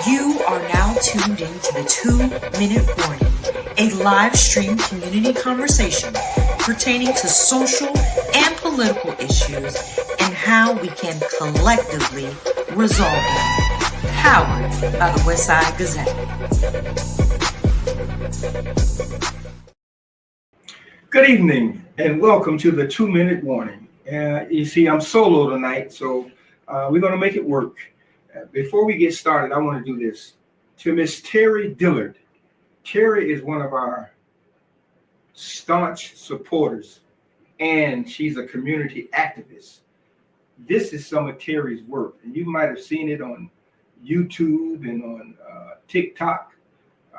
You are now tuned into the 2-Minute Warning, a live stream community conversation pertaining to social and political issues and how we can collectively resolve them. Powered by the Westside Gazette. Good evening and welcome to the 2-Minute Warning. You see, I'm solo tonight, so we're going to make it work. Before we get started, I want to do this. To Miss Terry Dillard. Terry is one of our staunch supporters, and she's a community activist. This is some of Terry's work, and you might have seen it on YouTube and on TikTok,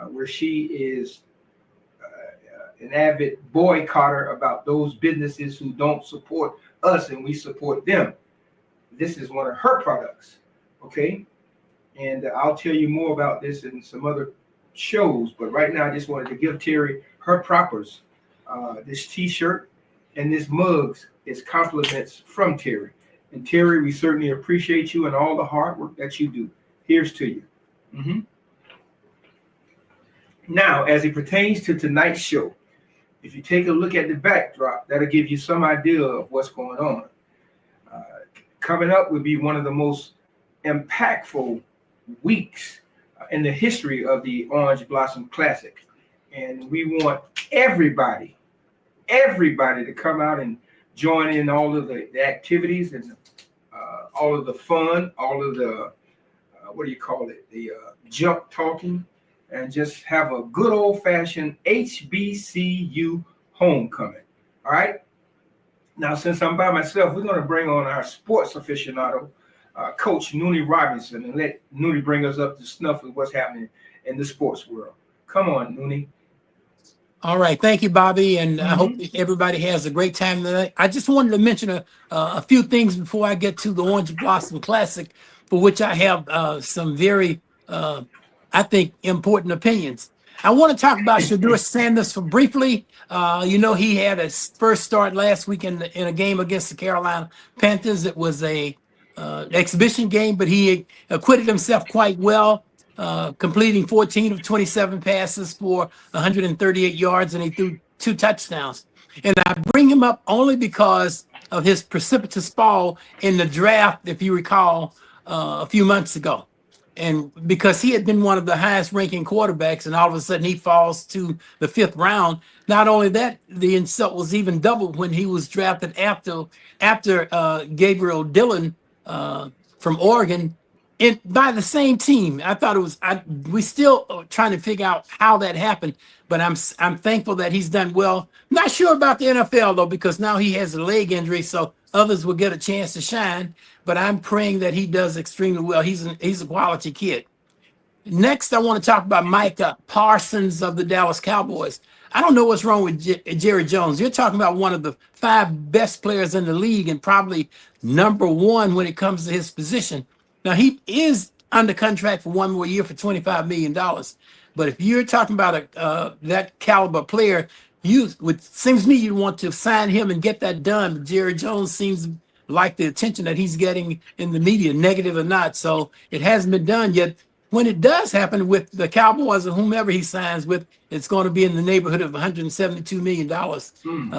where she is an avid boycotter about those businesses who don't support us and we support them. This is one of her products. Okay, and I'll tell you more about this in some other shows, but right now I just wanted to give Terry her propers. This t-shirt and this mugs is compliments from Terry. And Terry, we certainly appreciate you and all the hard work that you do. Here's to you. Now, as it pertains to tonight's show, if you take a look at the backdrop, that'll give you some idea of what's going on. Coming up would be one of the most impactful weeks in the history of the Orange Blossom Classic. And we want everybody to come out and join in all of the activities and all of the fun, all of the, the junk talking, and just have a good old-fashioned HBCU homecoming. All right? Now, since I'm by myself, we're going to bring on our sports aficionado, Coach Noonie Robinson, and let Noonie bring us up to snuff with what's happening in the sports world. Come on, Noonie. All right. Thank you, Bobby. And I hope everybody has a great time tonight. I just wanted to mention a few things before I get to the Orange Blossom Classic, for which I have some very, I think, important opinions. I want to talk about Shedeur Sanders for briefly. He had his first start last week in a game against the Carolina Panthers. It was a exhibition game, but he acquitted himself quite well, completing 14 of 27 passes for 138 yards, and he threw 2 touchdowns. And I bring him up only because of his precipitous fall in the draft, if you recall, a few months ago. And because he had been one of the highest ranking quarterbacks, and all of a sudden he falls to the 5th round. Not only that, the insult was even doubled when he was drafted after Gabriel Dillon from Oregon by the same team. I thought it was, we still trying to figure out how that happened, but I'm thankful that he's done well. Not sure about the NFL though, because now he has a leg injury, so others will get a chance to shine, but I'm praying that he does extremely well. He's a quality kid. Next, I want to talk about Micah Parsons of the Dallas Cowboys. I don't know what's wrong with Jerry Jones. You're talking about one of the 5 best players in the league and probably number 1 when it comes to his position. Now, he is under contract for 1 more year for $25 million. But if you're talking about that caliber player, seems to me you want to sign him and get that done. But Jerry Jones seems like the attention that he's getting in the media, negative or not. So it hasn't been done yet. When it does happen with the Cowboys or whomever he signs with, it's going to be in the neighborhood of $172 million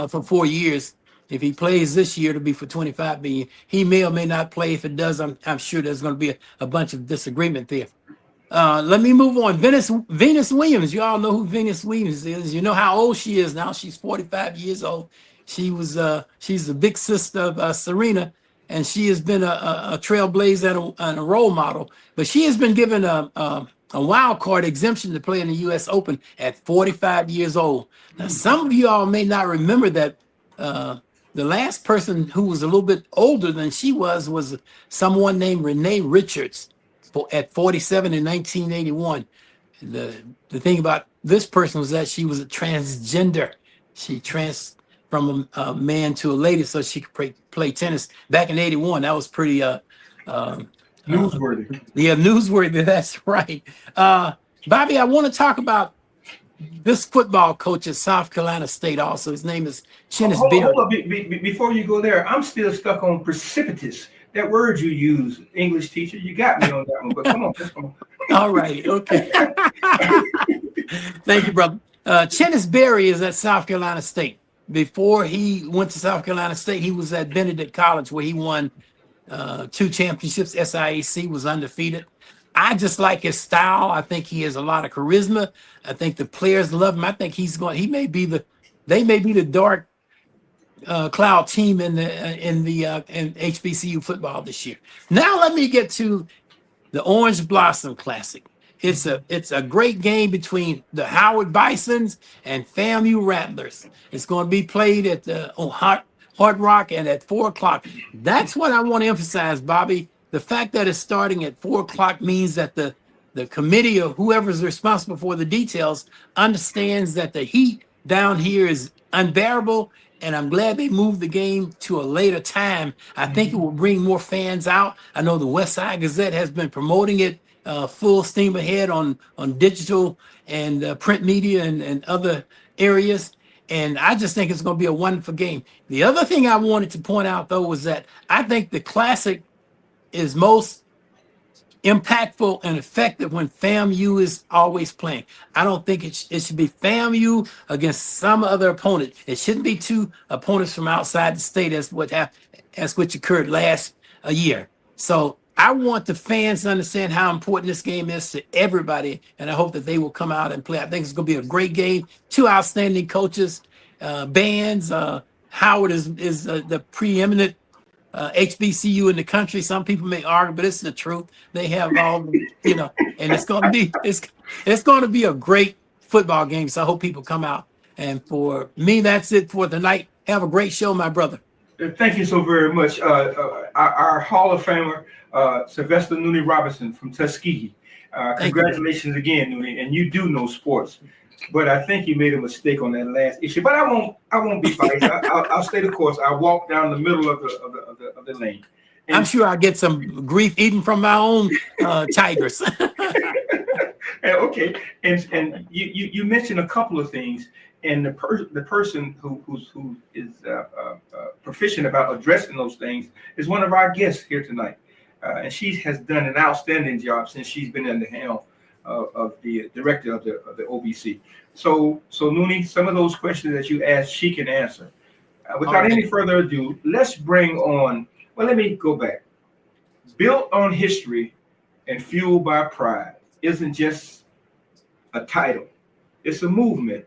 for 4 years. If he plays this year, it'll be for $25 million. He may or may not play. If it does, I'm sure there's going to be a bunch of disagreement there. Let me move on. Venus Williams. You all know who Venus Williams is. You know how old she is now. She's 45 years old. She's the big sister of Serena, and she has been a trailblazer and a role model. But she has been given a wild card exemption to play in the U.S. Open at 45 years old. Now, some of you all may not remember that the last person who was a little bit older than she was someone named Renee Richards at 47 in 1981. The thing about this person was that she was a transgender. She from a man to a lady so she could play tennis back in 81. That was pretty newsworthy. Yeah, newsworthy. That's right. Bobby, I want to talk about this football coach at South Carolina State also. His name is Chennis Beard. Hold up. Before you go there, I'm still stuck on precipitous. That word you use, English teacher, you got me on that one. But come on, All right. Okay. Thank you, brother. Chennis Berry is at South Carolina State. Before he went to South Carolina State, he was at Benedict College, where he won 2 championships. SIAC, was undefeated. I just like his style. I think he has a lot of charisma. I think the players love him. I think they may be the dark cloud team in HBCU football this year. Now let me get to the Orange Blossom Classic. It's a great game between the Howard Bisons and FAMU Rattlers. It's going to be played at the Hard Rock and at 4:00. That's what I want to emphasize, Bobby. The fact that it's starting at 4:00 means that the committee, or whoever's responsible for the details, understands that the heat down here is unbearable, and I'm glad they moved the game to a later time. I think it will bring more fans out. I know the West Side Gazette has been promoting it full steam ahead on digital and print media and other areas. And I just think it's going to be a wonderful game. The other thing I wanted to point out, though, was that I think the Classic is most impactful and effective when FAMU is always playing. I don't think it should be FAMU against some other opponent. It shouldn't be 2 opponents from outside the state, as which occurred last year. So I want the fans to understand how important this game is to everybody, and I hope that they will come out and play. I think it's going to be a great game. 2 outstanding coaches, bands. Howard is the preeminent HBCU in the country. Some people may argue, but it's the truth. They have all, and it's going to be a great football game. So I hope people come out. And for me, that's it for tonight. Have a great show, my brother. Thank you so very much. Our Hall of Famer, Sylvester Nooney Robinson from Tuskegee. Congratulations again, Nooney. And you do know sports, but I think you made a mistake on that last issue. But I won't be biased. I'll stay the course. I'll walk down the middle of the lane. And I'm sure I'll get some grief even from my own Tigers. Okay, and you mentioned a couple of things. And the person who is proficient about addressing those things is one of our guests here tonight, and she has done an outstanding job since she's been in the helm of the director of the OBC. So Nooney, some of those questions that you asked, she can answer. Without any further ado, let's bring on. Well, let me go back. Built on history and fueled by pride isn't just a title; it's a movement.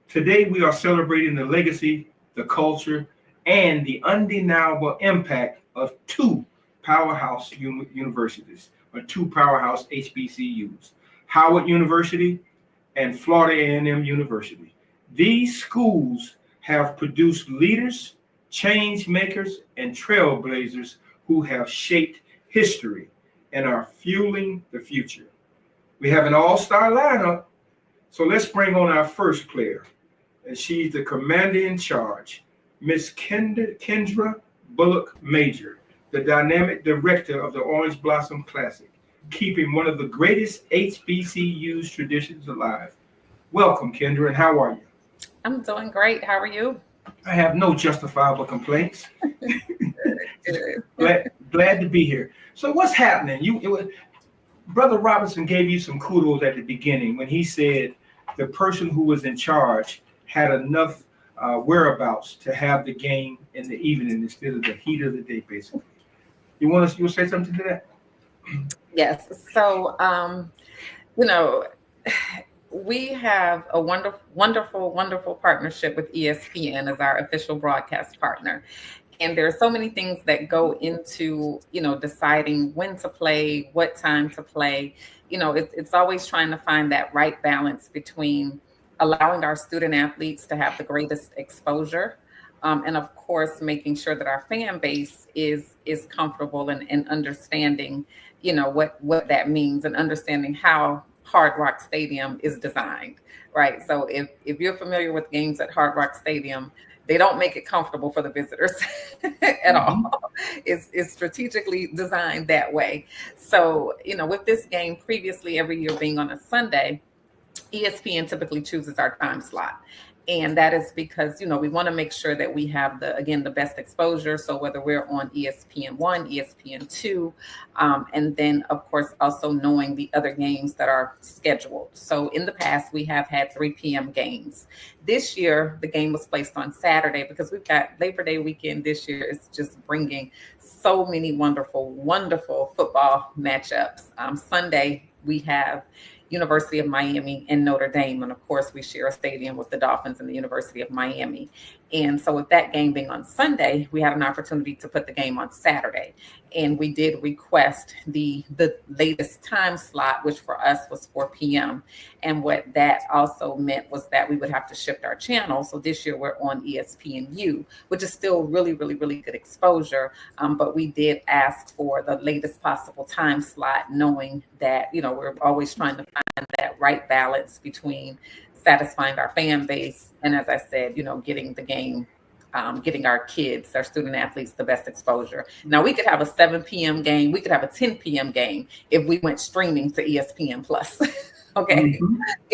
Today, we are celebrating the legacy, the culture, and the undeniable impact of 2 powerhouse universities, or 2 powerhouse HBCUs, Howard University and Florida A&M University. These schools have produced leaders, change makers, and trailblazers who have shaped history and are fueling the future. We have an all-star lineup, so let's bring on our first player. And she's the commander in charge, Miss Kendra Bulluck-Major, the dynamic director of the Orange Blossom Classic, keeping one of the greatest HBCU's traditions alive. Welcome, Kendra, and how are you? I'm doing great. How are you? I have no justifiable complaints. glad to be here. So what's happening? Brother Robinson gave you some kudos at the beginning when he said the person who was in charge had enough whereabouts to have the game in the evening instead of the heat of the day, basically. You want to say something to that? Yes. So, we have a wonderful partnership with ESPN as our official broadcast partner. And there are so many things that go into, deciding when to play, what time to play. It's always trying to find that right balance between allowing our student athletes to have the greatest exposure, and of course, making sure that our fan base is comfortable and understanding, what that means, and understanding how Hard Rock Stadium is designed, right? So if you're familiar with games at Hard Rock Stadium, they don't make it comfortable for the visitors at all. It's strategically designed that way. So, with this game previously every year being on a Sunday, ESPN typically chooses our time slot. And that is because, we want to make sure that we have the best exposure. So whether we're on ESPN1, ESPN2, and then of course also knowing the other games that are scheduled. So in the past we have had 3 p.m. games. This year the game was placed on Saturday because we've got Labor Day weekend this year. It's just bringing so many wonderful football matchups. Sunday we have University of Miami and Notre Dame. And of course, we share a stadium with the Dolphins and the University of Miami. And so with that game being on Sunday, we had an opportunity to put the game on Saturday. And we did request the latest time slot, which for us was 4 p.m. And what that also meant was that we would have to shift our channel. So this year we're on ESPNU, which is still really good exposure. But we did ask for the latest possible time slot, knowing that, we're always trying to find that right balance between satisfying our fan base and, as I said, getting the game, getting our kids, our student athletes, the best exposure. Now we could have a 7 p.m. game, we could have a 10 p.m. game if we went streaming to ESPN Plus. Okay,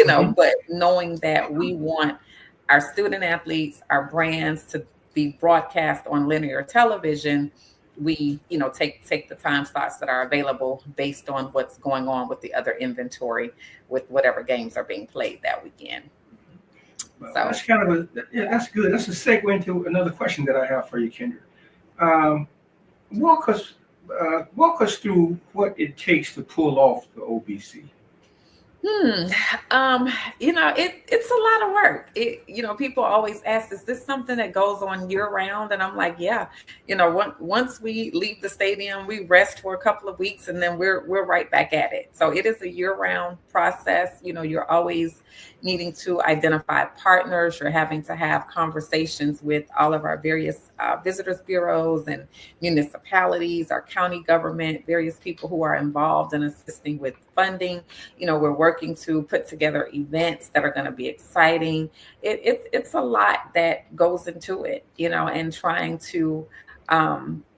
but knowing that we want our student athletes, our brands to be broadcast on linear television, we take the time slots that are available based on what's going on with the other inventory with whatever games are being played that weekend. Well, so that's that's good. That's a segue into another question that I have for you, Kendra. Walk us through what it takes to pull off the OBC. It's a lot of work. People always ask, is this something that goes on year round? And I'm like, yeah, once we leave the stadium, we rest for a couple of weeks and then we're right back at it. So it is a year round process. You're always needing to identify partners. You're having to have conversations with all of our various visitors bureaus and municipalities, our county government, various people who are involved in assisting with funding. We're working to put together events that are going to be exciting. It's a lot that goes into it, and trying to,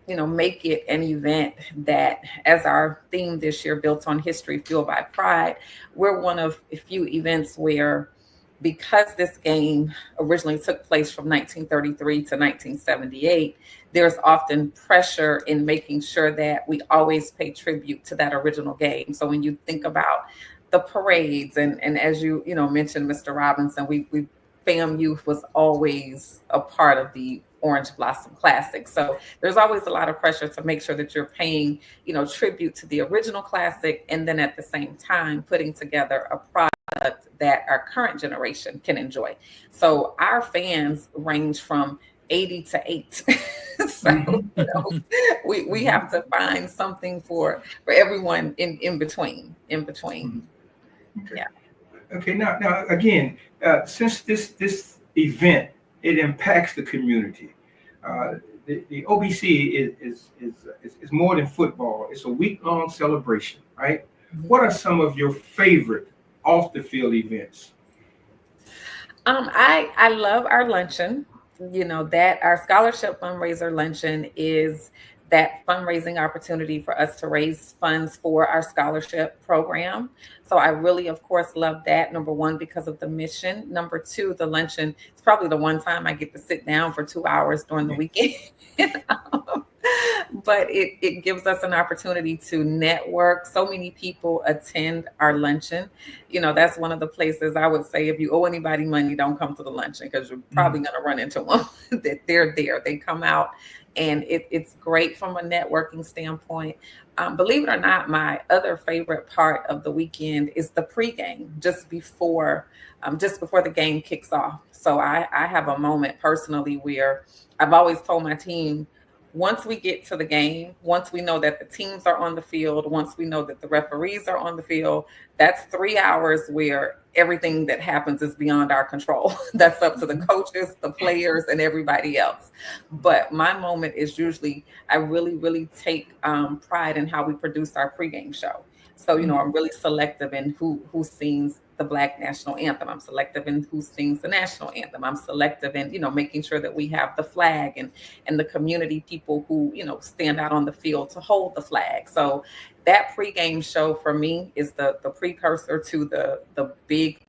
make it an event that, as our theme this year, built on history, fueled by pride, we're one of a few events where, because this game originally took place from 1933 to 1978, there's often pressure in making sure that we always pay tribute to that original game. So when you think about the parades, and as you mentioned, Mr. Robinson, we FAMU was always a part of the Orange Blossom Classic. So there's always a lot of pressure to make sure that you're paying, tribute to the original classic, and then at the same time putting together a product that our current generation can enjoy. So our fans range from 80 to 8. So we have to find something for everyone in between. Okay. Yeah. Okay. Now again, since this event, it impacts the community. The OBC is more than football. It's a week-long celebration, right? What are some of your favorite off the field events? I love our luncheon. That our scholarship fundraiser luncheon is that fundraising opportunity for us to raise funds for our scholarship program. So I really, of course, love that. Number one, because of the mission. Number two, the luncheon. It's probably the one time I get to sit down for 2 hours during the weekend. But it gives us an opportunity to network. So many people attend our luncheon. That's one of the places I would say, if you owe anybody money, don't come to the luncheon, because you're probably going to run into them. That they're there. They come out. And it's great from a networking standpoint. Believe it or not, my other favorite part of the weekend is the pregame, just before the game kicks off. So I have a moment personally where I've always told my team, once we get to the game, once we know that the teams are on the field, once we know that the referees are on the field, that's 3 hours where everything that happens is beyond our control. That's up to the coaches, the players, and everybody else. But my moment is usually, I really take pride in how we produce our pregame show. So, I'm really selective in who sings the Black national anthem. I'm selective in who sings the national anthem. I'm selective in, making sure that we have the flag and the community people who, stand out on the field to hold the flag. So that pregame show for me is the precursor to the big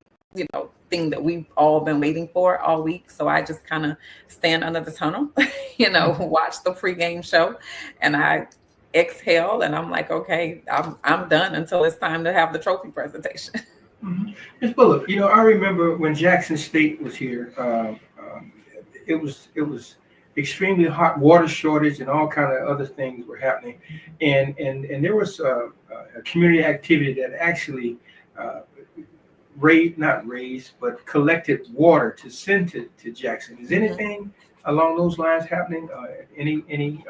thing that we've all been waiting for all week. So I just kind of stand under the tunnel, watch the pregame show, and I exhale, and I'm like, okay, I'm done until it's time to have the trophy presentation. Mm-hmm. Ms. Bulluck, I remember when Jackson State was here. It was extremely hot, water shortage, and all kind of other things were happening, and there was a community activity that actually collected water to send to Jackson. Is anything along those lines happening? Any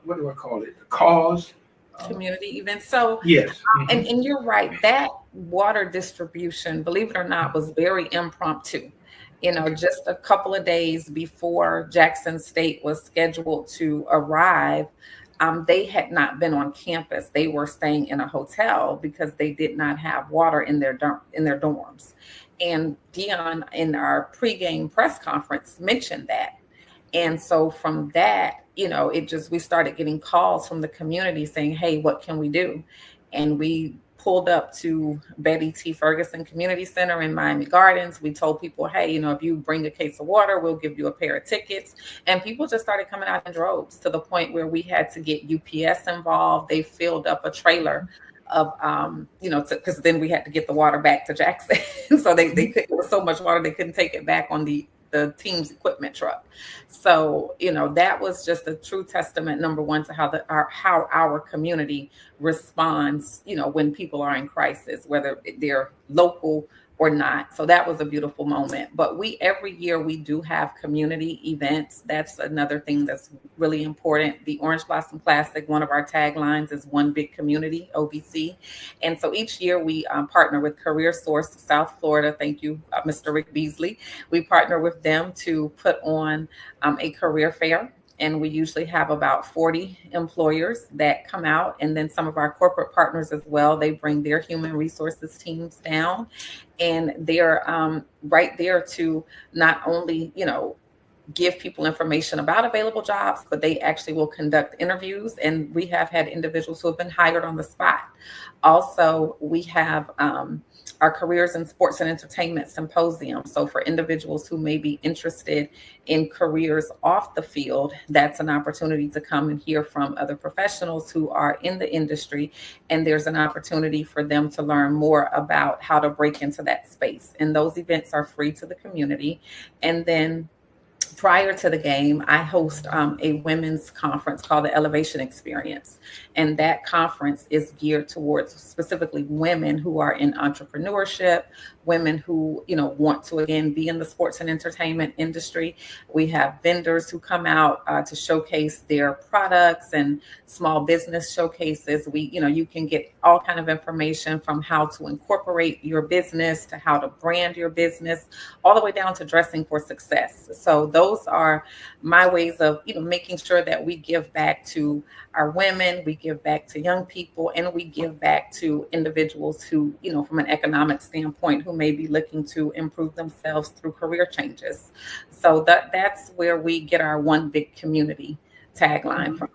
what do I call it? Cause community events. So yes, and you're right. That water distribution, believe it or not, was very impromptu. Just a couple of days before Jackson State was scheduled to arrive, they had not been on campus. They were staying in a hotel because they did not have water in their dorms. And Dion, in our pregame press conference, mentioned that. And so from that, we started getting calls from the community saying, hey, what can we do? And we pulled up to Betty T. Ferguson Community Center in Miami Gardens. We told people, hey, if you bring a case of water, we'll give you a pair of tickets. And people just started coming out in droves to the point where we had to get UPS involved. They filled up a trailer of, because then we had to get the water back to Jackson. So they could, it was so much water, they couldn't take it back on the team's equipment truck. So, that was just a true testament, number one, to how our community responds, when people are in crisis, whether they're local or not. So that was a beautiful moment. But every year we do have community events. That's another thing that's really important. The Orange Blossom Classic, one of our taglines is One Big Community, OBC. And so each year we partner with Career Source South Florida. Thank you, Mr. Rick Beasley. We partner with them to put on a career fair. And we usually have about 40 employers that come out, and then some of our corporate partners as well. They bring their human resources teams down, and they're right there to not only, give people information about available jobs, but they actually will conduct interviews. And we have had individuals who have been hired on the spot. Also, we have our Careers in Sports and Entertainment Symposium. So for individuals who may be interested in careers off the field, that's an opportunity to come and hear from other professionals who are in the industry. And there's an opportunity for them to learn more about how to break into that space. And those events are free to the community. And then prior to the game, I host a women's conference called the Elevation Experience. And that conference is geared towards specifically women who are in entrepreneurship, women who, want to, again, be in the sports and entertainment industry. We have vendors who come out to showcase their products and small business showcases. You can get all kind of information from how to incorporate your business to how to brand your business, all the way down to dressing for success. So those are my ways of, making sure that we give back to our women, we give back to young people, and we give back to individuals who, from an economic standpoint, who may be looking to improve themselves through career changes. So that's where we get our One Big Community tagline from.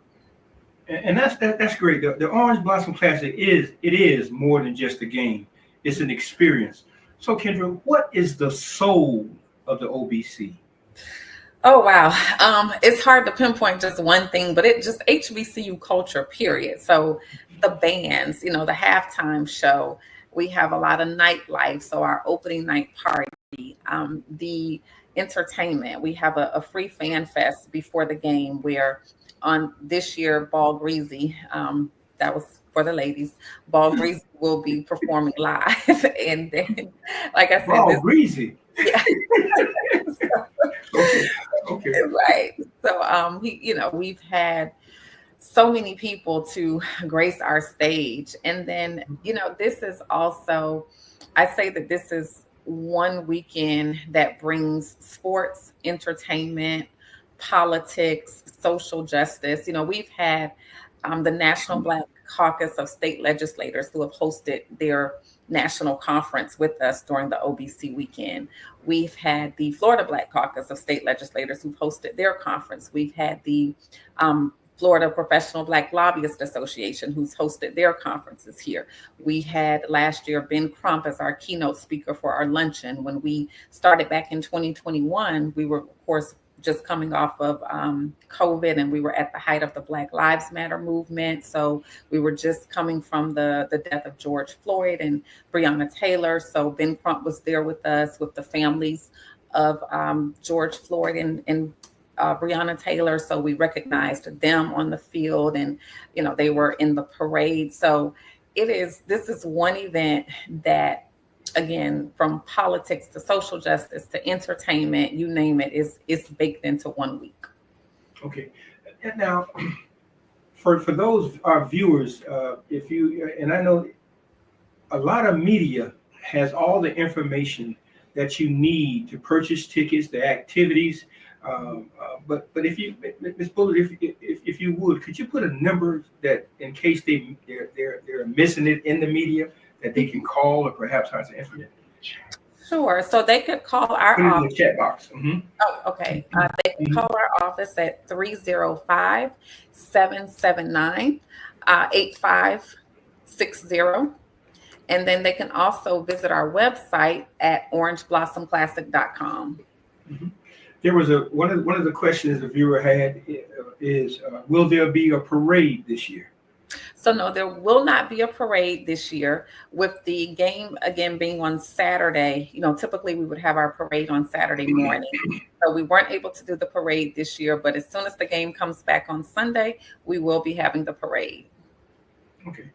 And that's great. The Orange Blossom Classic is more than just a game. It's an experience. So Kendra, what is the soul of the OBC? Oh, wow. It's hard to pinpoint just one thing, but it just HBCU culture, period. So the bands, the halftime show, we have a lot of nightlife. So our opening night party, the entertainment, we have a free fan fest before the game where on this year, Ball Greasy, that was for the ladies, Ball Greasy will be performing live. And then, like I said, Ball Greasy. Yeah. Okay. Right. So, we've had so many people to grace our stage. And then, this is also, I say that this is one weekend that brings sports, entertainment, politics, social justice. We've had the National Black Caucus of State Legislators who have hosted their national conference with us during the OBC weekend. We've had the Florida Black Caucus of State Legislators who've hosted their conference. We've had the Florida Professional Black Lobbyist Association, who's hosted their conferences here. We had last year Ben Crump as our keynote speaker for our luncheon. When we started back in 2021, we were, of course, just coming off of COVID, and we were at the height of the Black Lives Matter movement. So we were just coming from the death of George Floyd and Breonna Taylor. So Ben Crump was there with us, with the families of George Floyd and Breonna Taylor. So we recognized them on the field, and, you know, they were in the parade. So this is one event that, again, from politics to social justice to entertainment, you name it, is baked into 1 week. Okay. And now, for those our viewers, if you, and I know a lot of media has all the information that you need to purchase tickets, the activities, but if you, Ms. Bulluck, if you would, could you put a number that, in case they're missing it in the media, that they can call, or perhaps have the information? Sure. So they could call our Put it in office. the chat box. Mm-hmm. Oh, okay. They can call our office at 305-779-8560. And then they can also visit our website at orangeblossomclassic.com. Mm-hmm. There was one of the questions the viewer had is, will there be a parade this year? So no, there will not be a parade this year, with the game again being on Saturday. You know, typically we would have our parade on Saturday morning. So we weren't able to do the parade this year, but as soon as the game comes back on Sunday, we will be having the parade. Okay.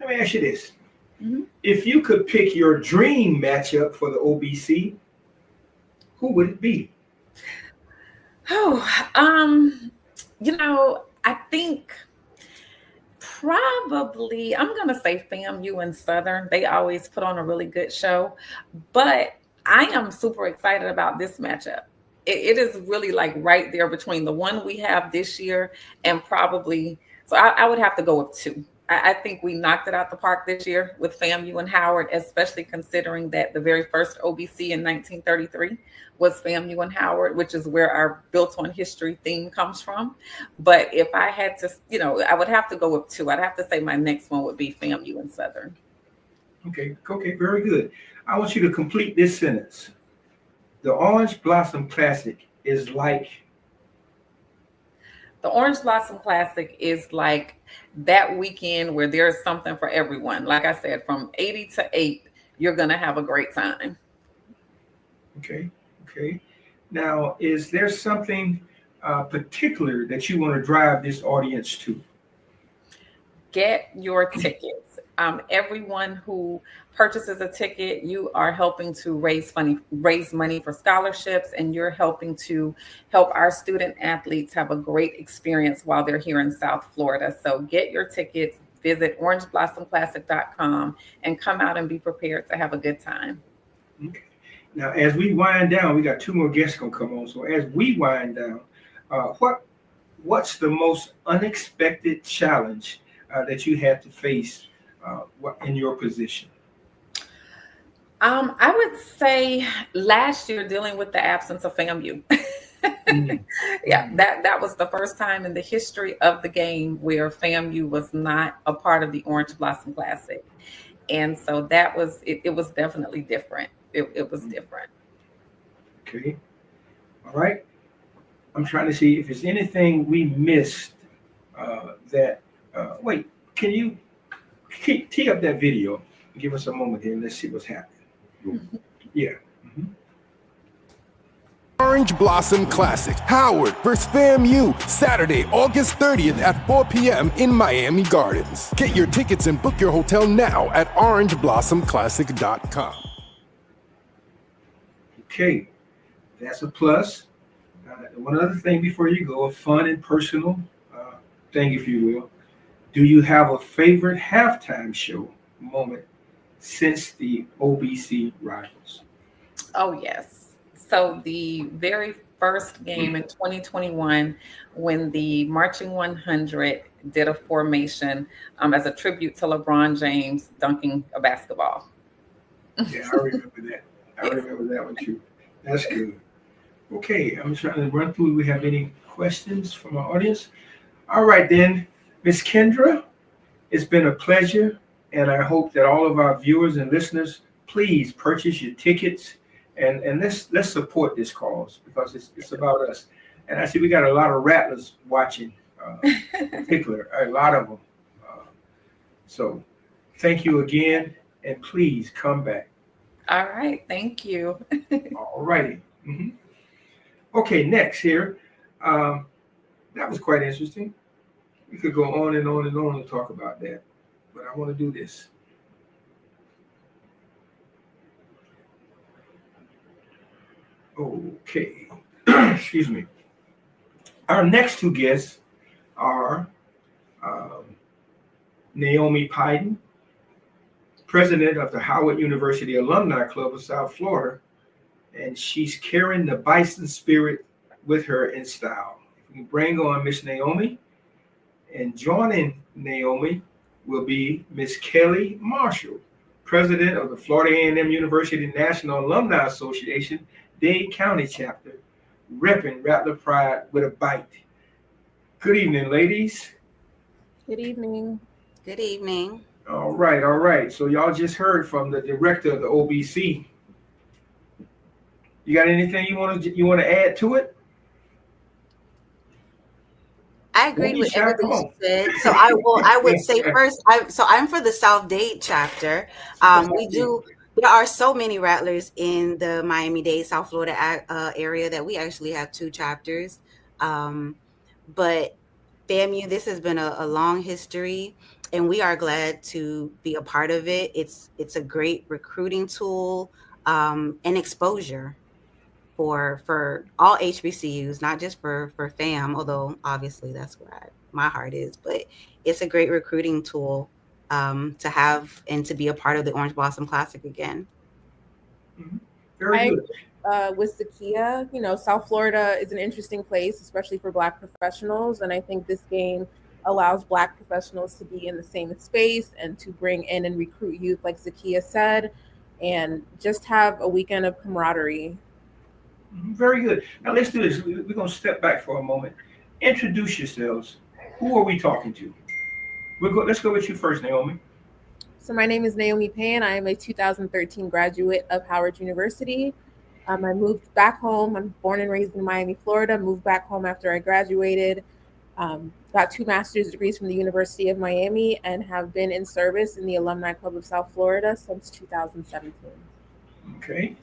Let me ask you this. Mm-hmm. If you could pick your dream matchup for the OBC, who would it be? Oh, you know, I think probably I'm going to say FAMU and Southern. They always put on a really good show, but I am super excited about this matchup. It is really like right there between the one we have this year and probably, so I would have to go with two. I think we knocked it out the park this year with FAMU and Howard, especially considering that the very first OBC in 1933 was FAMU and Howard, which is where our Built on History theme comes from. But if I had to, you know, I would have to go with two. I'd have to say my next one would be FAMU and Southern. Okay, very good. I want you to complete this sentence. The Orange Blossom Classic is like... The Orange Blossom Classic is like that weekend where there's something for everyone. Like I said, from 80 to 8, you're going to have a great time. Okay. Now, is there something particular that you want to drive this audience to? Get your tickets. Everyone who purchases a ticket, you are helping to raise money for scholarships, and you're helping to help our student athletes have a great experience while they're here in South Florida. So get your tickets, visit orangeblossomclassic.com, and come out and be prepared to have a good time. Okay. Now, as we wind down, we got two more guests gonna come on. So as we wind down, what's the most unexpected challenge that you had to face in your position? I would say last year, dealing with the absence of FAMU. Yeah, that was the first time in the history of the game where FAMU was not a part of the Orange Blossom Classic. And so that was, it was definitely different. It was different. Okay. All right. I'm trying to see if there's anything we missed wait, can you tee up that video? Give us a moment here and let's see what's happening. Yeah. Mm-hmm. Orange Blossom Classic, Howard vs. FAMU, Saturday, August 30th at 4 p.m. in Miami Gardens. Get your tickets and book your hotel now at orangeblossomclassic.com. Okay, that's a plus. One other thing before you go, a fun and personal thing, if you will. Do you have a favorite halftime show moment since the OBC Rivals? Oh, yes. So the very first game in 2021, when the Marching 100 did a formation as a tribute to LeBron James dunking a basketball. Yeah, I remember that. I remember that one too. That's good. Okay, I'm trying to run through. Do we have any questions from our audience? All right then, Miss Kendra, it's been a pleasure, and I hope that all of our viewers and listeners please purchase your tickets and let's support this cause because it's about us. And I see we got a lot of rattlers watching, in particular, a lot of them. So thank you again, and please come back. All right, thank you. All righty. Okay, next here. That was quite interesting. We could go on and on and on and talk about that, but I want to do this. Okay, excuse me. Our next two guests are Naomi Piden, president of the Howard University Alumni Club of South Florida, and she's carrying the Bison spirit with her in style. We bring on Miss Naomi, and joining Naomi will be Miss Kelly Marshall, president of the Florida A&M University National Alumni Association, Dade County chapter, repping Rattler Pride with a bite. Good evening, ladies. Good evening. Good evening. All right. So y'all just heard from the director of the OBC. You got anything you want to add to it? I agree with everything you said. So I would say first, I'm for the South Dade chapter. There are so many Rattlers in the Miami-Dade, South Florida area that we actually have two chapters. But FAMU, this has been a long history, and we are glad to be a part of it. It's a great recruiting tool and exposure for all HBCUs, not just for FAM, although obviously that's where my heart is. But it's a great recruiting tool to have and to be a part of the Orange Blossom Classic again. Very good. With Zakia, South Florida is an interesting place, especially for Black professionals. And I think this game allows Black professionals to be in the same space and to bring in and recruit youth, like Zakia said, and just have a weekend of camaraderie. Very good. Now let's do this. We're going to step back for a moment. Introduce yourselves. Who are we talking to? Let's go with you first, Naomi. So my name is Naomi Pan. I am a 2013 graduate of Howard University. I moved back home. I'm born and raised in Miami, Florida. Moved back home after I graduated. Got 2 master's degrees from the University of Miami and have been in service in the Alumni Club of South Florida since 2017. Okay.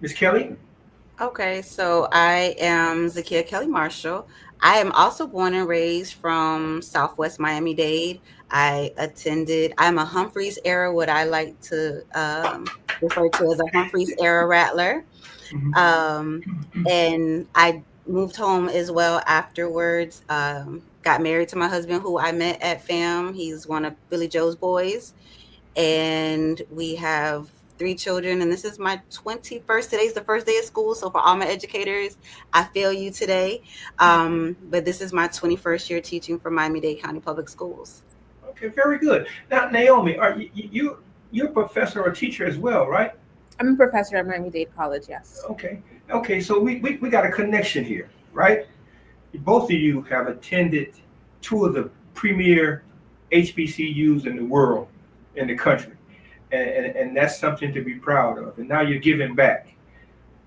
Ms. Kelly? Okay, so I am Zakia Kelly Marshall. I am also born and raised from Southwest Miami-Dade. I'm a Humphreys era, what I like to refer to as a Humphreys era Rattler. And I moved home as well afterwards. Got married to my husband, who I met at FAM. He's one of Billy Joe's boys. And we have 3 children, and this is my 21st. Today's the first day of school, so for all my educators, I feel you today. But this is my 21st year teaching for Miami-Dade County Public Schools. Okay, very good. Now, Naomi, are you're a professor or teacher as well, right? I'm a professor at Miami-Dade College, yes. Okay, so we got a connection here, right? Both of you have attended 2 of the premier HBCUs in the world, in the country. And that's something to be proud of. And now you're giving back.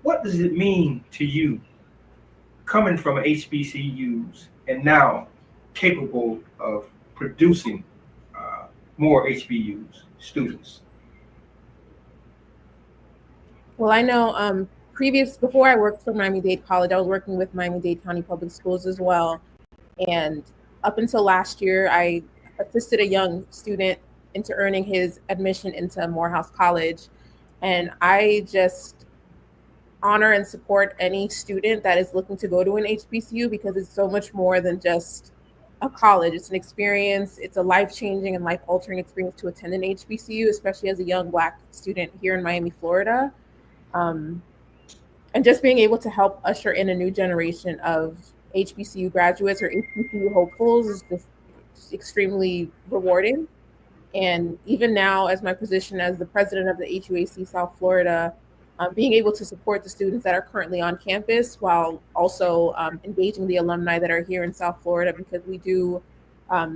What does it mean to you coming from HBCUs and now capable of producing more HBUs students? Well, I know before I worked for Miami-Dade College, I was working with Miami-Dade County Public Schools as well. And up until last year, I assisted a young student into earning his admission into Morehouse College. And I just honor and support any student that is looking to go to an HBCU because it's so much more than just a college. It's an experience. It's a life-changing and life-altering experience to attend an HBCU, especially as a young Black student here in Miami, Florida. And just being able to help usher in a new generation of HBCU graduates or HBCU hopefuls is just extremely rewarding. And even now, as my position as the president of the HUAC South Florida, being able to support the students that are currently on campus while also engaging the alumni that are here in South Florida, because we do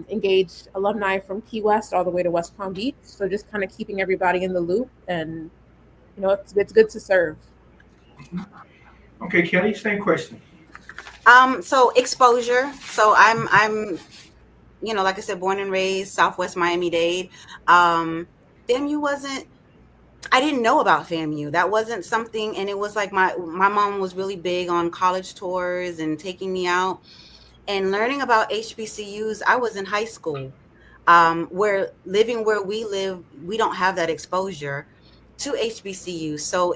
engage alumni from Key West all the way to West Palm Beach. So just kind of keeping everybody in the loop, and it's good to serve. Okay, Kelly, same question. So exposure. So I'm like I said, born and raised Southwest Miami-Dade. FAMU wasn't. I didn't know about FAMU. That wasn't something, and it was like my mom was really big on college tours and taking me out and learning about HBCUs. I was in high school. Where we live, we don't have that exposure to HBCU. So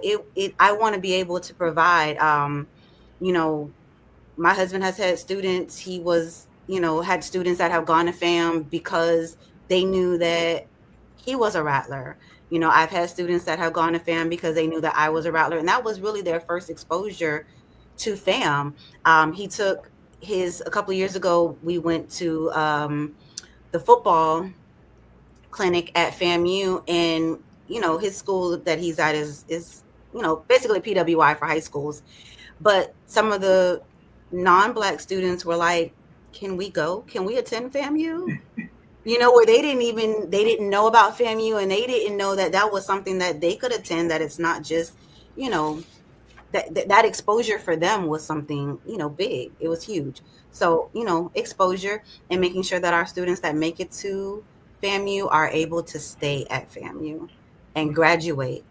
I want to be able to provide. My husband has had students. He was, had students that have gone to FAM because they knew that he was a Rattler. I've had students that have gone to FAM because they knew that I was a Rattler, and that was really their first exposure to FAM. He took a couple of years ago, we went to the football clinic at FAMU, and his school that he's at is basically PWI for high schools. But some of the non-Black students were like, can we go? Can we attend FAMU? Where they didn't know about FAMU, and they didn't know that was something that they could attend, that it's not just, that exposure for them was something, big. It was huge. So, exposure and making sure that our students that make it to FAMU are able to stay at FAMU and graduate.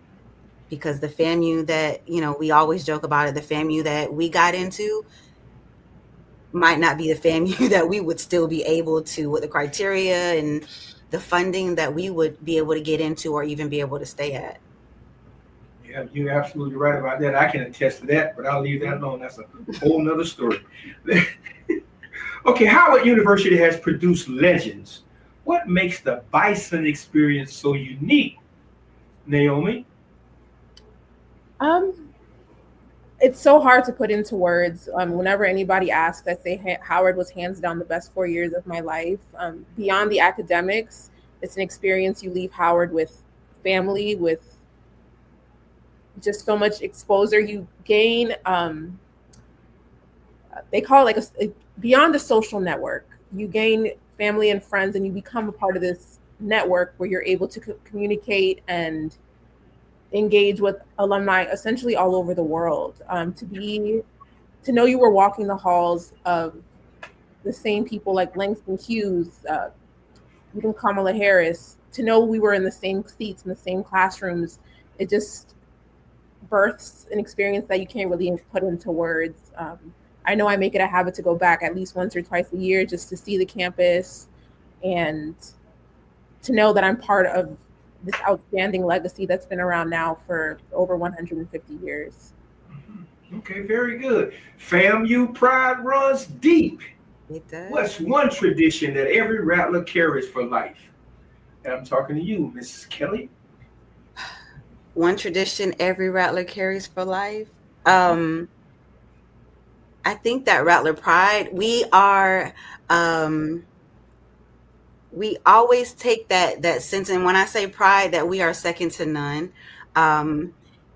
Because the FAMU that, we always joke about it, the FAMU that we got into might not be the FAMU that we would still be able to, with the criteria and the funding, that we would be able to get into or even be able to stay at. Yeah, you're absolutely right about that. I can attest to that, but I'll leave that alone. That's a whole nother story. Okay, Howard University has produced legends. What makes the Bison experience so unique, Naomi? It's so hard to put into words. Whenever anybody asks, I say Howard was hands down the best 4 years of my life. Beyond the academics, it's an experience you leave Howard with family, with just so much exposure you gain. They call it beyond a social network. You gain family and friends, and you become a part of this network where you're able to communicate and engage with alumni essentially all over the world. To know you were walking the halls of the same people like Langston Hughes, even Kamala Harris, to know we were in the same seats in the same classrooms, it just births an experience that you can't really put into words. I know I make it a habit to go back at least once or twice a year just to see the campus and to know that I'm part of this outstanding legacy that's been around now for over 150 years. Okay, very good. FAMU pride runs deep. It does. What's one tradition that every Rattler carries for life? And I'm talking to you, Mrs. Kelly. One tradition every Rattler carries for life. I think that Rattler pride, we always take that sense, and when I say pride, that we are second to none.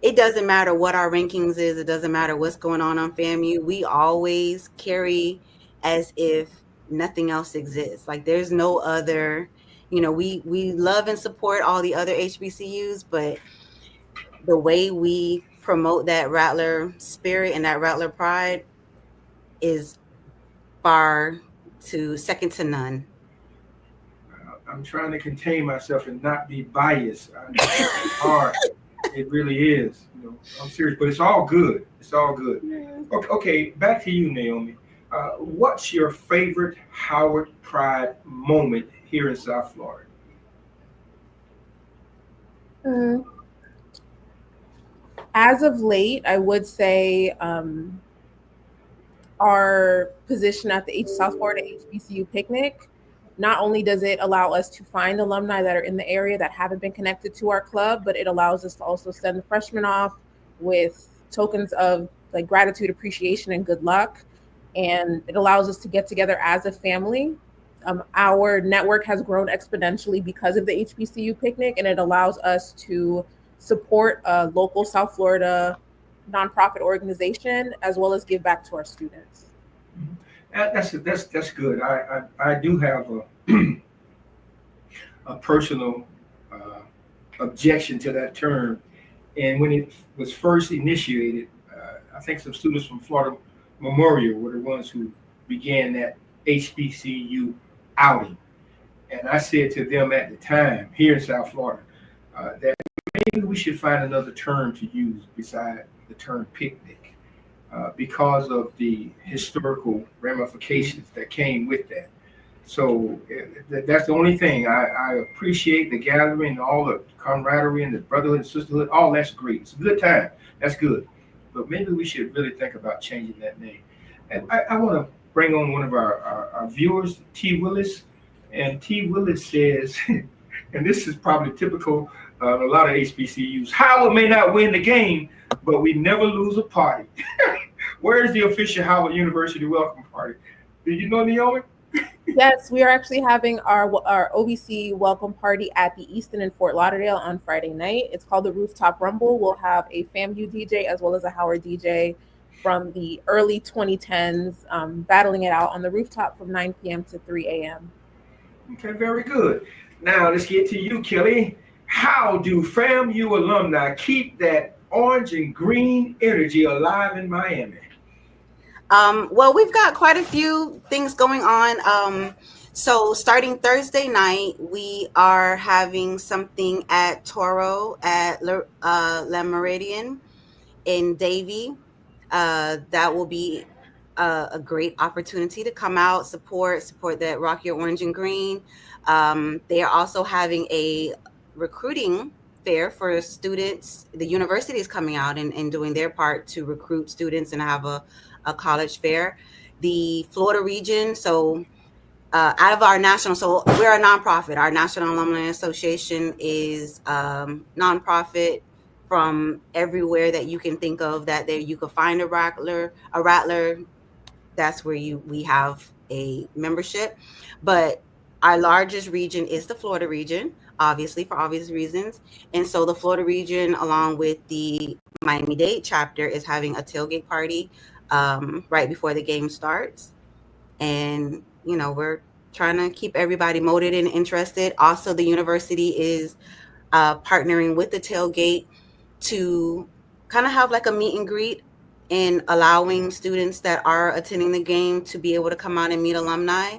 It doesn't matter what our rankings is, it doesn't matter what's going on FAMU, we always carry as if nothing else exists. Like there's no other, we love and support all the other HBCUs, but the way we promote that Rattler spirit and that Rattler pride is second to none. I'm trying to contain myself and not be biased. It's hard. It really is. I'm serious, but it's all good. It's all good. Okay, back to you, Naomi. What's your favorite Howard Pride moment here in South Florida? As of late, I would say our position at the South Florida HBCU picnic. Not only does it allow us to find alumni that are in the area that haven't been connected to our club, but it allows us to also send the freshmen off with tokens of like gratitude, appreciation, and good luck. And it allows us to get together as a family. Our network has grown exponentially because of the HBCU picnic, and it allows us to support a local South Florida nonprofit organization, as well as give back to our students. That's good. I do have a personal objection to that term, and when it was first initiated, I think some students from Florida Memorial were the ones who began that HBCU outing, and I said to them at the time here in South Florida that maybe we should find another term to use beside the term picnic, because of the historical ramifications that came with that. So that's the only thing. I appreciate the gathering, all the camaraderie and the brotherhood and sisterhood. All that's great. It's a good time. That's good. But maybe we should really think about changing that name. And I want to bring on one of our viewers, T. Willis. And T. Willis says, and this is probably typical of a lot of HBCUs, Howard may not win the game, but we never lose a party. Where is the official Howard University welcome party? Did you know, Naomi? Yes, we are actually having our OVC welcome party at the Easton in Fort Lauderdale on Friday night. It's called the Rooftop Rumble. We'll have a FAMU DJ as well as a Howard DJ from the early 2010s, battling it out on the rooftop from 9 p.m. to 3 a.m. Okay, very good. Now let's get to you, Kelly. How do FAMU alumni keep that orange and green energy alive in Miami? Well, we've got quite a few things going on. So starting Thursday night, we are having something at Toro at La Meridian in Davie. That will be a great opportunity to come out, support that rock your orange and green. They are also having a recruiting fair for students. The university is coming out and doing their part to recruit students and have a college fair. The Florida region, so out of our national, so we're a nonprofit. Our National Alumni Association is nonprofit from everywhere that you can think of that there you could find a rattler. That's where we have a membership. But our largest region is the Florida region, obviously for obvious reasons. And so the Florida region, along with the Miami-Dade chapter, is having a tailgate party right before the game starts. And, we're trying to keep everybody motivated and interested. Also, the university is partnering with the tailgate to kind of have like a meet and greet and allowing students that are attending the game to be able to come out and meet alumni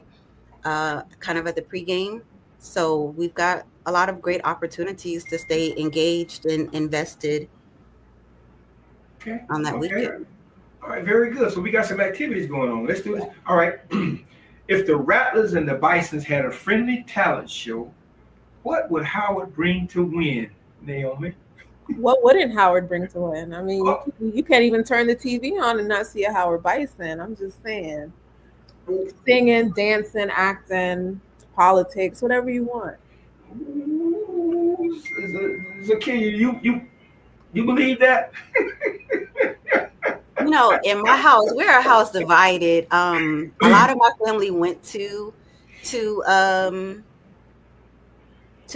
kind of at the pregame. So we've got a lot of great opportunities to stay engaged and invested on that weekend. All right, very good. So we got some activities going on. Let's do this. All right. If the Rattlers and the Bisons had a friendly talent show, what would Howard bring to win, Naomi? What wouldn't Howard bring to win? I mean, you can't even turn the TV on and not see a Howard Bison. I'm just saying. Singing, dancing, acting, politics, whatever you want. Zakiya, you believe that? In my house, we're a house divided. A lot of my family went to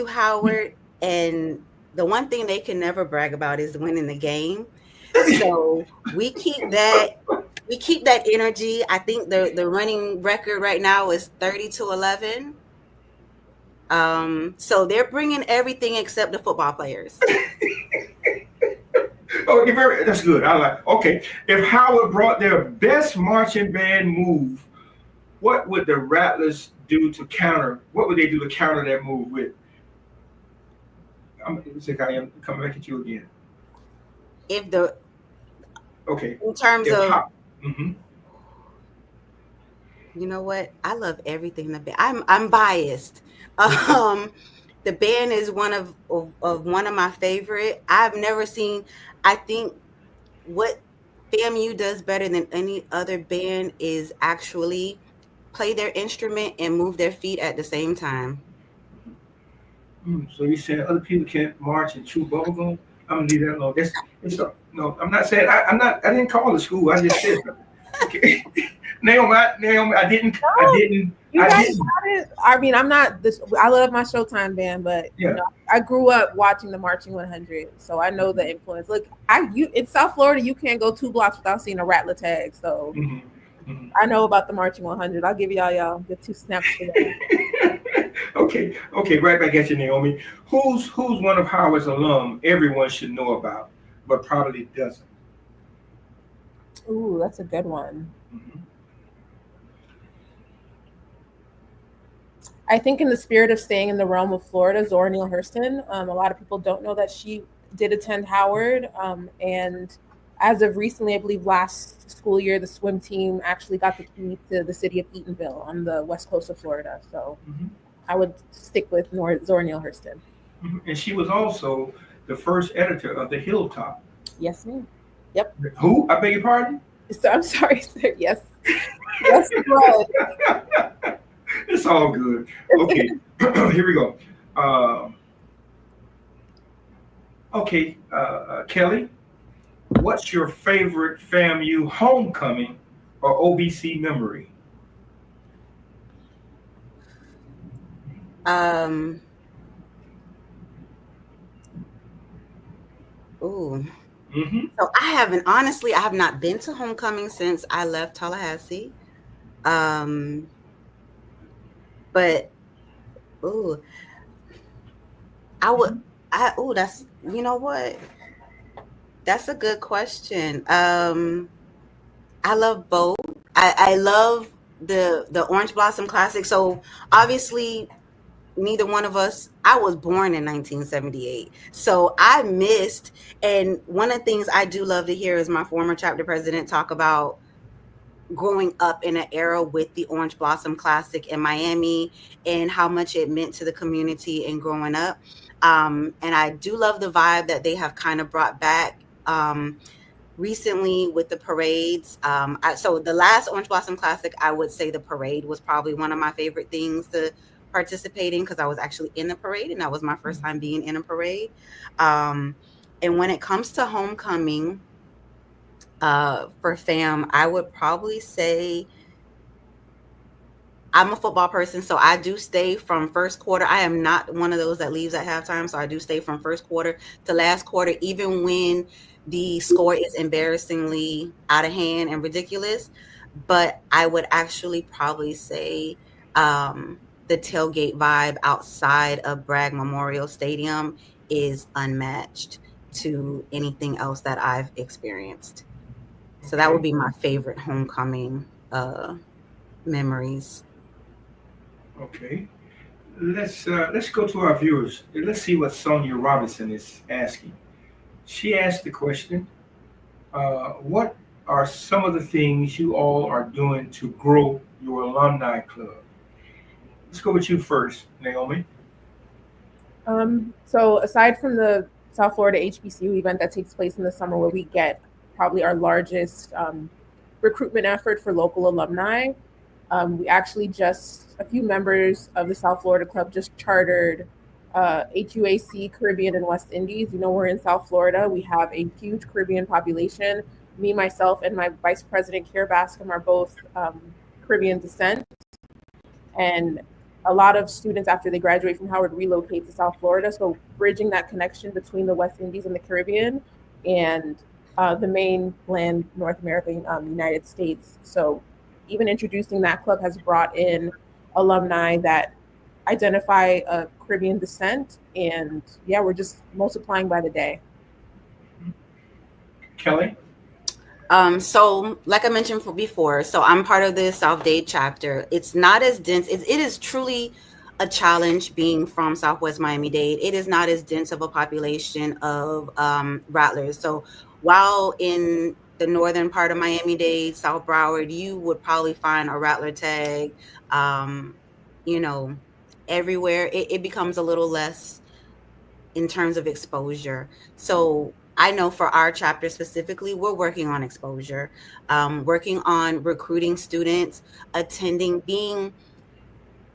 Howard, and the one thing they can never brag about is winning the game. So we keep that energy. I think the running record right now is 30-11. So they're bringing everything except the football players. That's good. I like. Okay, if Howard brought their best marching band move, what would the Rattlers do to counter? What would they do to counter that move with? I am coming back at you again. In terms of, you know what? I love everything. I'm biased. The band is one of my favorite. I've never seen. I think what FAMU does better than any other band is actually play their instrument and move their feet at the same time. So you saying other people can't march and chew bubblegum? I'm gonna leave that alone. No, I'm not saying. I didn't call the school. I just said something. Okay. Naomi, I didn't. You You I guys didn't. got it. I mean, I'm not this. I love my Showtime band, but Yeah. you know, I grew up watching the Marching 100, so I know the influence. Look, you in South Florida, you can't go 2 blocks without seeing a Rattler tag. So I know about the Marching 100. I'll give y'all the 2 snaps for that. Okay, right back at you, Naomi. Who's one of Howard's alum everyone should know about, but probably doesn't? Ooh, that's a good one. Mhm. I think in the spirit of staying in the realm of Florida, Zora Neale Hurston. A lot of people don't know that she did attend Howard, and as of recently, I believe last school year, the swim team actually got the key to the city of Eatonville on the west coast of Florida. So I would stick with Zora Neale Hurston. And she was also the first editor of the Hilltop. Yes, ma'am. Yep. Who? I beg your pardon? So I'm sorry, sir. Yes. Yes, it was. It's all good. Okay, here we go. Kelly, what's your favorite FAMU homecoming or OBC memory? Ooh. So I have not been to homecoming since I left Tallahassee. But that's, you know what? That's a good question. I love both. I love the Orange Blossom Classic. So obviously neither one of us, I was born in 1978. So I missed, and one of the things I do love to hear is my former chapter president talk about growing up in an era with the Orange Blossom Classic in Miami and how much it meant to the community and growing up. And I do love the vibe that they have kind of brought back recently with the parades. So the last Orange Blossom Classic, I would say the parade was probably one of my favorite things to participate in, because I was actually in the parade and that was my first time being in a parade. And when it comes to homecoming, for FAM, I would probably say I'm a football person, so I do stay from first quarter. I am not one of those that leaves at halftime, so I do stay from first quarter to last quarter, even when the score is embarrassingly out of hand and ridiculous. But I would actually probably say the tailgate vibe outside of Bragg Memorial Stadium is unmatched to anything else that I've experienced. So that would be my favorite homecoming memories. Okay. Let's go to our viewers. Let's see what Sonia Robinson is asking. She asked the question, what are some of the things you all are doing to grow your alumni club? Let's go with you first, Naomi. So aside from the South Florida HBCU event that takes place in the summer, where we get probably our largest recruitment effort for local alumni, we actually just, a few members of the South Florida Club just chartered HUAC Caribbean and West Indies. You know, we're in South Florida. We have a huge Caribbean population. Me, myself, and my Vice President, Kier Bascom, are both Caribbean descent. And a lot of students, after they graduate from Howard, relocate to South Florida. So bridging that connection between the West Indies and the Caribbean and the mainland North America, United States. So even introducing that club has brought in alumni that identify Caribbean descent. And yeah, we're just multiplying by the day. Kelly? So like I mentioned before, so I'm part of the South Dade chapter. It's not as dense. It is truly a challenge being from Southwest Miami-Dade. It is not as dense of a population of Rattlers. So while in the northern part of Miami-Dade, South Broward, you would probably find a Rattler tag, everywhere. It becomes a little less in terms of exposure. So I know for our chapter specifically, we're working on exposure, working on recruiting students, attending, being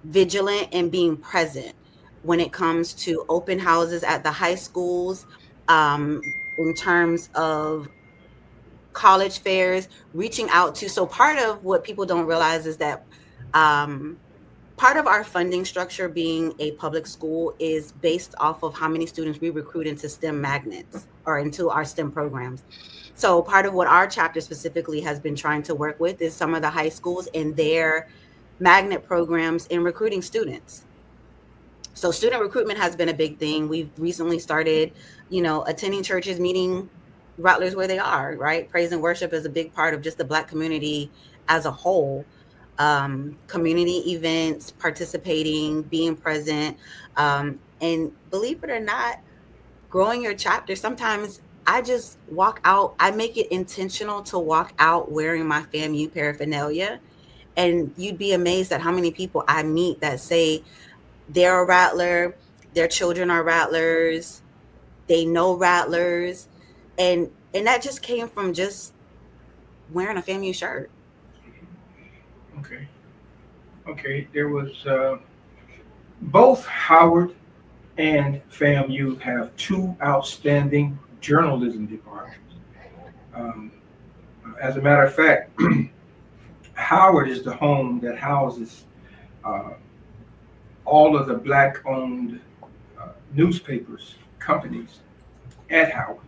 vigilant and being present when it comes to open houses at the high schools, in terms of college fairs, reaching out to. So part of what people don't realize is that part of our funding structure being a public school is based off of how many students we recruit into STEM magnets or into our STEM programs. So part of what our chapter specifically has been trying to work with is some of the high schools and their magnet programs in recruiting students. So student recruitment has been a big thing. We've recently started, attending churches, meeting Rattlers where they are, right? Praise and worship is a big part of just the Black community as a whole. Community events, participating, being present. And believe it or not, growing your chapter, sometimes I just walk out, I make it intentional to walk out wearing my FAMU paraphernalia. And you'd be amazed at how many people I meet that say they're a Rattler, their children are Rattlers, they know Rattlers. And that just came from just wearing a FAMU shirt. Okay. There was both Howard and FAMU have two outstanding journalism departments. As a matter of fact, Howard is the home that houses all of the Black-owned newspapers, companies at Howard.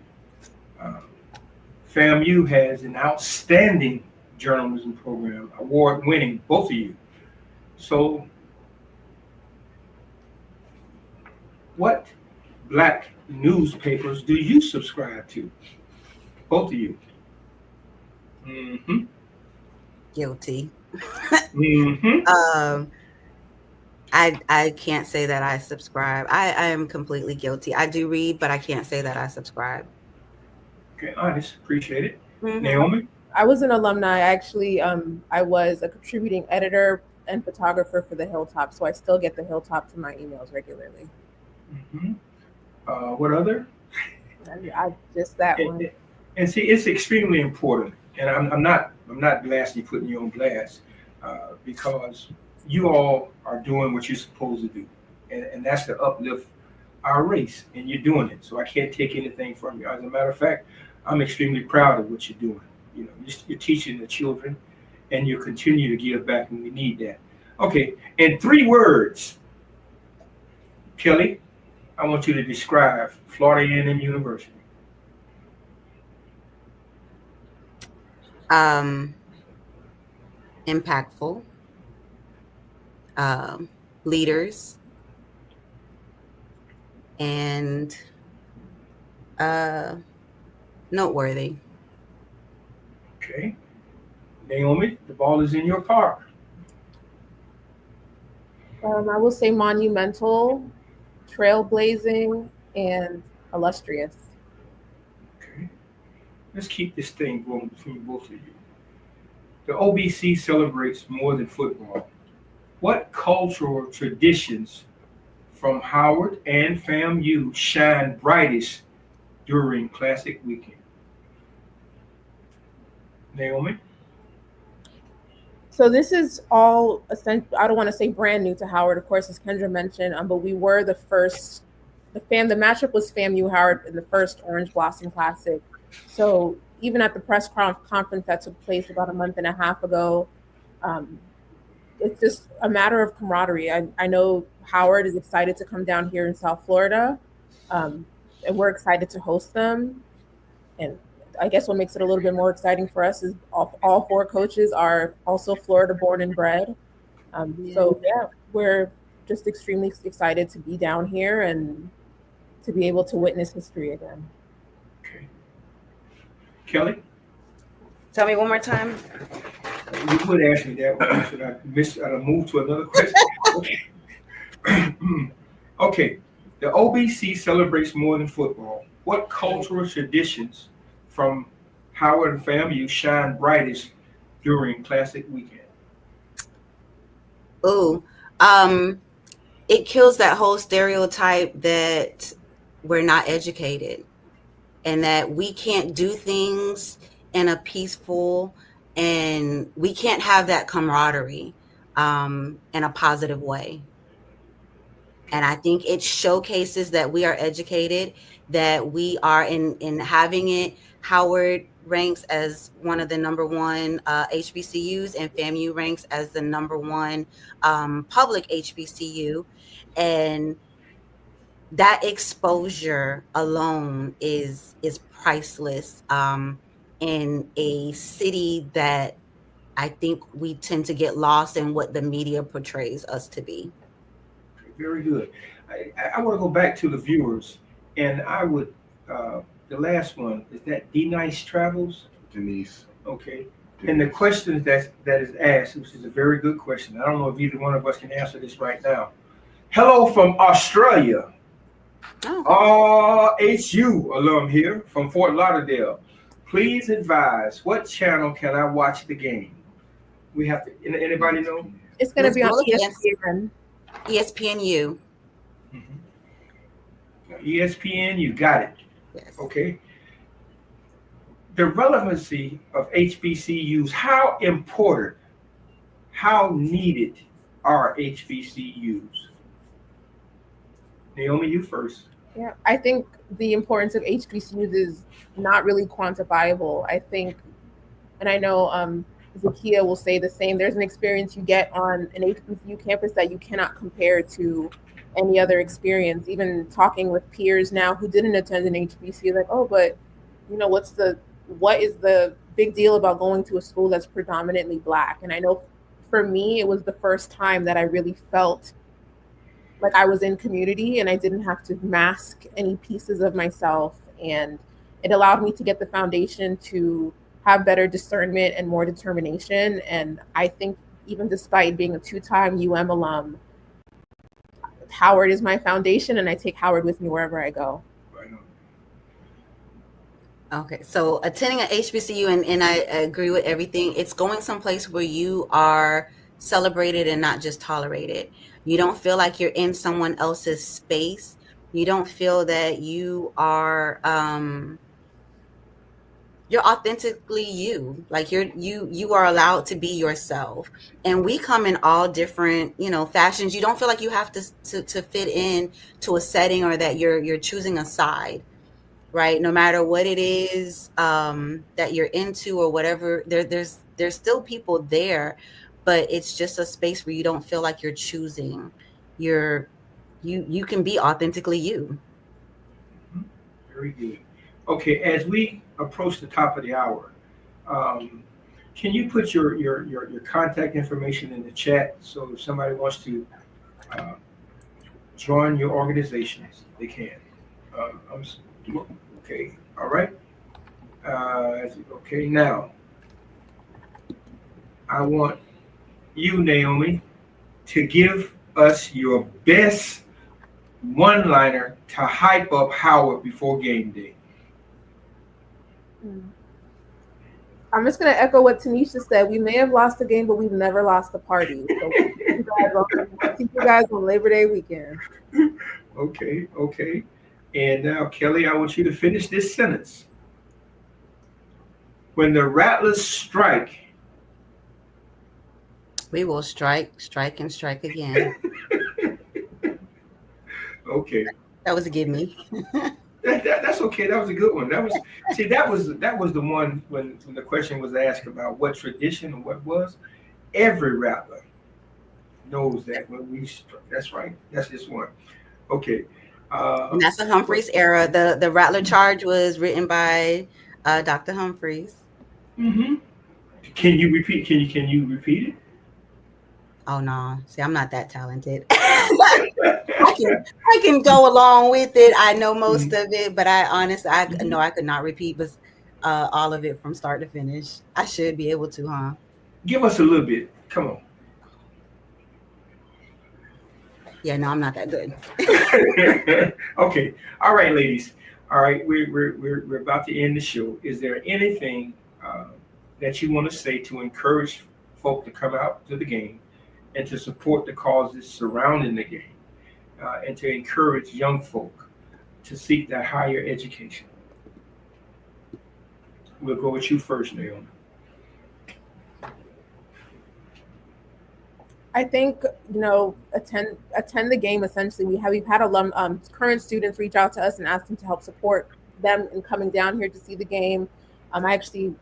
FAMU has an outstanding journalism program, award-winning, both of you. So what Black newspapers do you subscribe to? Both of you. Guilty. Mm-hmm. I can't say that I subscribe. I am completely guilty. I do read, but I can't say that I subscribe. Okay, honest, appreciate it. Mhm. Naomi? I was an alumni. Actually, I was a contributing editor and photographer for the Hilltop, so I still get the Hilltop to my emails regularly. Mm-hmm. What other? I just that one. And see, it's extremely important, and I'm not blasting you, putting you on blast, because you all are doing what you're supposed to do, and that's to uplift our race, and you're doing it. So I can't take anything from you. As a matter of fact, I'm extremely proud of what you're doing. You're teaching the children, and you continue to give back, and we need that. Okay, in 3 words, Kelly, I want you to describe Florida A&M University. Impactful, leaders, and noteworthy. Okay. Naomi, the ball is in your park. I will say monumental, trailblazing, and illustrious. Okay. Let's keep this thing going between both of you. The OBC celebrates more than football. What cultural traditions from Howard and FAMU shine brightest during Classic Weekend? Naomi? So this is all essential. I don't want to say brand new to Howard, of course, as Kendra mentioned, but we were the first. The matchup was FAMU Howard in the first Orange Blossom Classic. So even at the press conference that took place about a month and a half ago, it's just a matter of camaraderie. I know Howard is excited to come down here in South Florida, and we're excited to host them. And I guess what makes it a little bit more exciting for us is all 4 coaches are also Florida born and bred. So yeah, we're just extremely excited to be down here and to be able to witness history again. Okay. Kelly? Tell me one more time. You would ask me that one. Should I move to another question? Okay. Okay. The OBC celebrates more than football. What cultural traditions from Howard and FAMU shine brightest during Classic Weekend? It kills that whole stereotype that we're not educated and that we can't do things in a peaceful, and we can't have that camaraderie in a positive way. And I think it showcases that we are educated, that we are in having it. Howard ranks as one of the number one HBCUs, and FAMU ranks as the number one public HBCU. And that exposure alone is priceless in a city that I think we tend to get lost in what the media portrays us to be. Very good. I want to go back to the viewers, and I would, the last one, is that D Nice Travels? Denise. Okay. And the question that is asked, which is a very good question. I don't know if either one of us can answer this right now. Hello from Australia. RHU alum here from Fort Lauderdale. Please advise, what channel can I watch the game? We have to, anybody know? It's going to be on ESPN. ESPNU. ESPN, you got it. Yes. Okay. The relevancy of HBCUs, how important, how needed are HBCUs? Naomi, you first. Yeah, I think the importance of HBCUs is not really quantifiable. I think, and I know Zakia will say the same, there's an experience you get on an HBCU campus that you cannot compare to any other experience. Even talking with peers now who didn't attend an HBCU, like, oh, but you know, what is the big deal about going to a school that's predominantly Black? And I know for me, it was the first time that I really felt like I was in community and I didn't have to mask any pieces of myself. And it allowed me to get the foundation to have better discernment and more determination. And I think even despite being a 2-time UM alum, Howard is my foundation, and I take Howard with me wherever I go. Okay, so attending an HBCU, and I agree with everything. It's going someplace where you are celebrated and not just tolerated. You don't feel like you're in someone else's space. You don't feel that you are you're authentically you. Like you are allowed to be yourself. And we come in all different, fashions. You don't feel like you have to fit in to a setting, or that you're choosing a side. Right, no matter what it is that you're into or whatever, there's still people there, but it's just a space where you don't feel like you're choosing. You can be authentically you. Very good. Okay, as we approach the top of the hour, can you put your contact information in the chat, so if somebody wants to join your organizations, they can. Okay, all right. Okay, now I want you, Naomi, to give us your best one-liner to hype up Howard before game day. I'm just going to echo what Tanisha said. We may have lost the game, but we've never lost the party. So see you guys on Labor Day weekend. Okay. And now, Kelly, I want you to finish this sentence. When the Rattlers strike, we will strike, and strike again. Okay. That was a give me. That's okay. That was a good one. That was the one when the question was asked about what tradition or what was. Every Rattler knows that when we strike. That's right. That's just one. Okay. And that's the Humphreys era. The Rattler Charge was written by Dr. Humphreys. Mm-hmm. Can you repeat it? Oh no! See, I'm not that talented. I can go along with it. I know most of it, but I know I could not repeat all of it from start to finish. I should be able to, huh? Give us a little bit. Come on. Yeah, no, I'm not that good. Okay. All right, ladies. All right, we're about to end the show. Is there anything that you want to say to encourage folk to come out to the game and to support the causes surrounding the game, and to encourage young folk to seek that higher education? We'll go with you first, Naomi. I think, attend the game. Essentially, we've had current students reach out to us and ask them to help support them in coming down here to see the game. I actually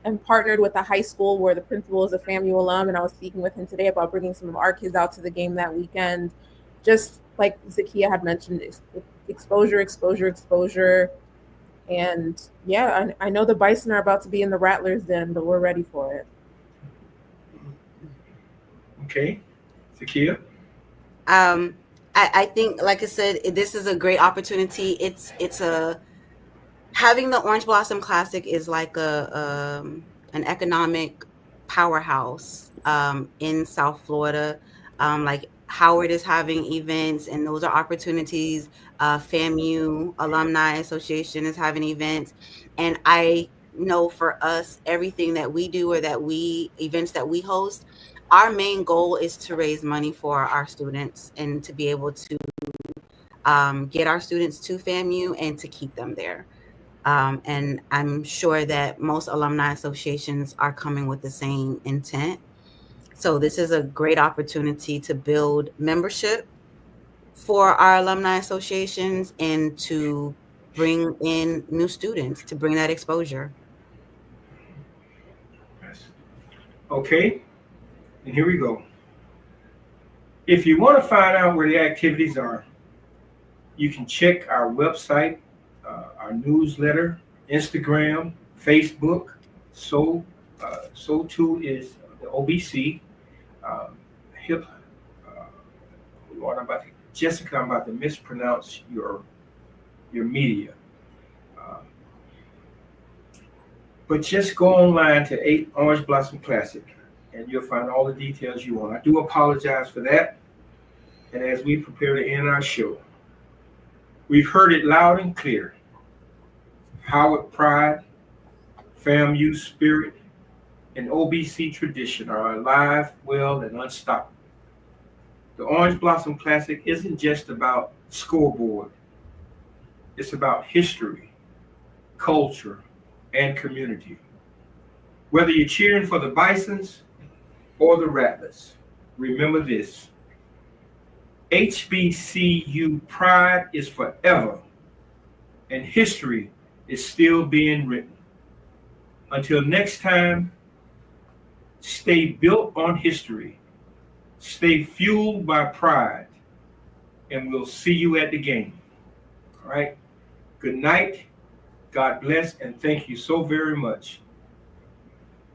am partnered with a high school where the principal is a FAMU alum, and I was speaking with him today about bringing some of our kids out to the game that weekend. Just like Zakia had mentioned, exposure. And yeah, I know the Bison are about to be in the Rattlers den, but we're ready for it. Okay, Zakia? I think, like I said, this is a great opportunity. Having the Orange Blossom Classic is like an economic powerhouse in South Florida. Like Howard is having events, and those are opportunities. FAMU Alumni Association is having events, and I know for us, everything that we do events that we host, our main goal is to raise money for our students and to be able to get our students to FAMU and to keep them there. And I'm sure that most alumni associations are coming with the same intent. So this is a great opportunity to build membership for our alumni associations and to bring in new students, to bring that exposure. Okay, and here we go. If you want to find out where the activities are, you can check our website, our newsletter, Instagram, Facebook. So too is the OBC. Lord, Jessica, I'm about to mispronounce your media. But just go online to 8 Orange Blossom Classic, and you'll find all the details you want. I do apologize for that. And as we prepare to end our show, we've heard it loud and clear. Howard pride, FAMU spirit, and OBC tradition are alive, well, and unstoppable. The Orange Blossom Classic isn't just about scoreboard. It's about history, culture, and community. Whether you're cheering for the Bisons or the Rattlers, remember this: HBCU pride is forever, and history is still being written. Until next time, stay built on history, stay fueled by pride, and we'll see you at the game. All right? Good night. God bless, and thank you so very much.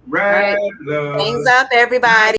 Rattlers. Thanks up, everybody.